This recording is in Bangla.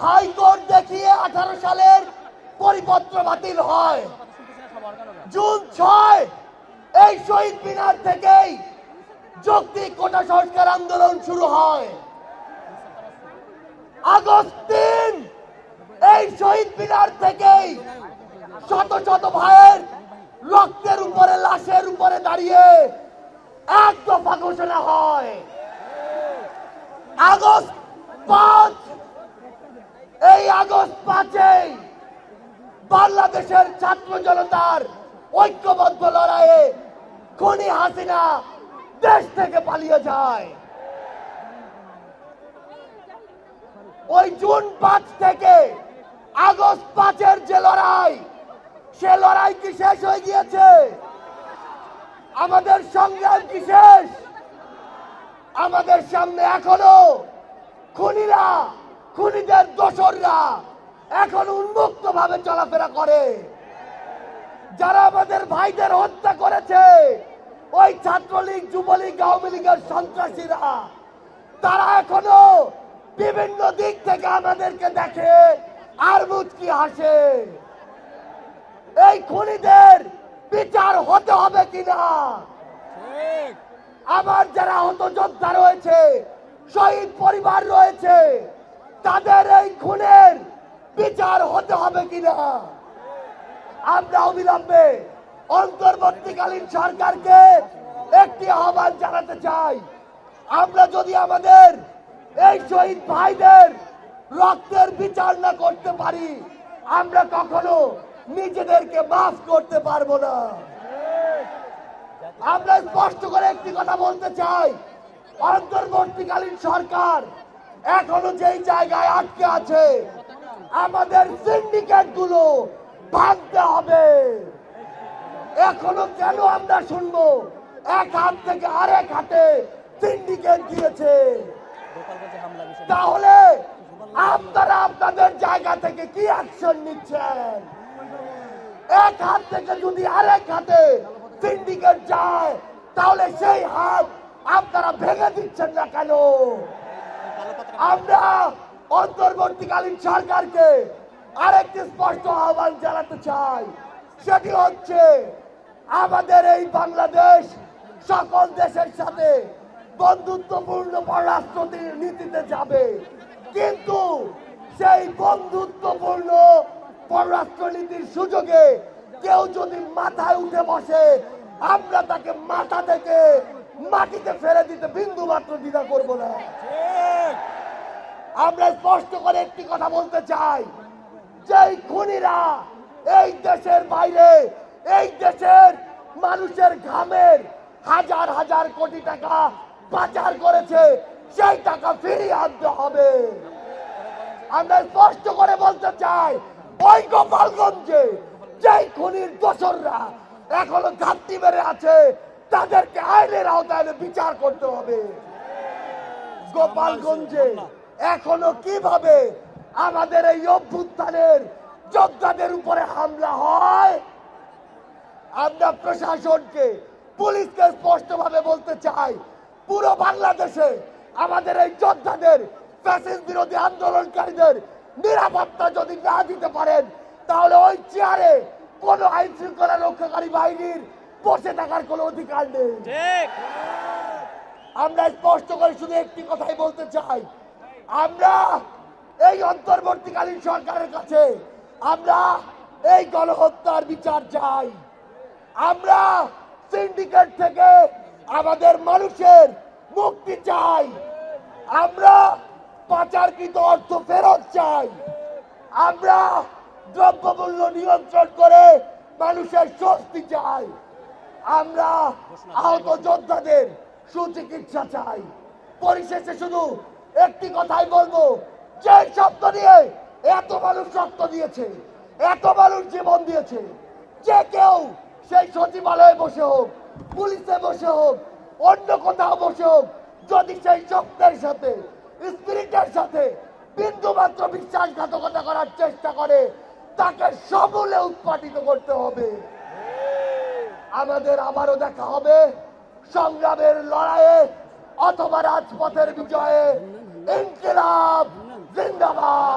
হাইকোর্ট দেখিয়ে 18 সালের পরিপত্র বাতিল হয়। জুন 6 এই শহীদ মিনার থেকেই যৌক্তিক কোটা সংস্কার আন্দোলন শুরু হয়। আগস্ট 3 এই শহীদ মিনার থেকেই শত শত ভাইয়ের রক্তের উপরে, লাশের উপরে দাঁড়িয়ে এক দফা ঘোষণা হয়। আগস্ট 5 এই আগস্ট 5 বাংলাদেশের ছাত্র জনতার ঐক্যবদ্ধ লড়াইয়ে খুনি হাসিনা দেশ থেকে পালিয়ে যায়। ওই জুন 5 থেকে আগস্ট 5 যে লড়াই, সে লড়াই কি শেষ হয়ে গিয়েছে? আমাদের সংগ্রাম কি শেষ? আমাদের সামনে এখনো খুনিরা, খুনিদের দোসররা এখন উন্মুক্ত ভাবে চলাফেরা করে। যারা আমাদের ভাইদের হত্যা করেছে, ওই ছাত্রলীগ, যুবলীগ, আওয়ামী লীগের সন্ত্রাসীরা, তারা এখনো বিভিন্ন দিক থেকে আমাদেরকে দেখে আর মুচকি হাসে। এই খুনিদের বিচার হতে হবে কিনা? আমার যারা আহত যোদ্ধা রয়েছে, শহীদ পরিবার রয়েছে, তাদের এই খুনের বিচার হতে হবে কিনা? আমরা অবিলম্বে অন্তর্বর্তীকালীন সরকারকে একটি আহ্বান জানাতে চাই। আমরা যদি আমাদের এই শহীদ ভাইদের রক্তের বিচার না করতে পারি, আমরা কখনো নিজেদেরকে মাফ করতে পারবো না। আমরা স্পষ্ট করে একটি কথা বলতে চাই, অন্তর্বর্তীকালীন সরকার এখনো যেই জায়গায় আটকে আছে, আমাদের সিন্ডিকেট গুলো ভাঙতে হবে। এখনো কেন আমরা শুনবো এক হাত থেকে আরেক হাতে সিন্ডিকেট দিয়েছে? তাহলে আপনারা আপনাদের জায়গা থেকে কি অ্যাকশন নিচ্ছেন? এক হাত থেকে যদি আরেক হাতে সিন্ডিকেট যায়, তাহলে সেই হাত আপনারা ভেঙে দিচ্ছেন না কেন? আমরা অন্তর্বর্তীকালীন সরকারকে আরেকটি স্পষ্ট আহ্বান জানাতে চাই, সেটি হচ্ছে আমাদের এই বাংলাদেশ সকল দেশের সাথে বন্ধুত্বপূর্ণ পররাষ্ট্র নীতিতে যাবে, কিন্তু সেই বন্ধুত্বপূর্ণ পররাষ্ট্র নীতির সুযোগে কেউ যদি মাথায় উঠে বসে, আমরা তাকে মাথা থেকে মাটিতে ফেলে দিতে বিন্দু মাত্র দ্বিধা করব না। আমরা স্পষ্ট করে একটি কথা বলতে চাই, যেই খুনিরা এই দেশের বাইরে, এই দেশের মানুষের ঘামের হাজার হাজার কোটি টাকা পাচার করেছে, সেই টাকা ফিরিয়ে আনতে হবে। আমরা স্পষ্ট করে বলতে চাই, ওই গোপালগঞ্জে যেই খুনির দোসররা এখনো ঘাটতি মেরে আছে, তাদেরকে আইনের আওতায় বিচার করতে হবে। গোপালগঞ্জে এখনো কিভাবে আমাদের এই অভ্যুত্থানের যোদ্ধাদের উপরে হামলা হয়, আমরা প্রশাসনকে, পুলিশকে স্পষ্টভাবে বলতে চাই, পুরো বাংলাদেশে আমাদের এই যোদ্ধাদের, ফ্যাসিস্ট বিরোধী আন্দোলনকারীদের নিরাপত্তা যদি না দিতে পারেন, তাহলে ওই চেয়ারে কোন আইন শৃঙ্খলা রক্ষাকারী বাহিনীর বসে থাকার কোন অধিকার নেই। আমরা স্পষ্ট করে শুধু একটি কথাই বলতে চাই, আমরা এই অন্তর্বর্তীকালীন সরকারের কাছে আমরা এই গণহত্যার বিচার চাই। আমরা সিন্ডিকেট থেকে আমাদের মানুষের মুক্তি চাই। আমরা পাচারকৃত অর্থ ফেরত চাই। আমরা দ্রব্যমূল্য নিয়ন্ত্রণ করে মানুষের স্বস্তি চাই। আমরা আহত যোদ্ধাদের সুচিকিৎসা চাই। পরিশেষে শুধু একটি কথাই বলবো, যে শব্দ নিয়ে এত মানুষ রক্ত দিয়েছে, এত মানুষ জীবন দিয়েছে, যে কেউ সেই সচিবালয়ে বসে হোক, পুলিশে বসে হোক, অন্য কোথাও বসে হোক, যদি সেই শব্দের সাথে, স্পিরিটের সাথে বিন্দু মাত্র বিশ্বাসঘাতকতা করার চেষ্টা করে, তাকে সমূলে উৎপাটিত করতে হবে। আমাদের আবারও দেখা হবে সংগ্রামের লড়াইয়ে অথবা রাজপথের বিজয়ে। ইনকিলাব জিন্দাবাদ।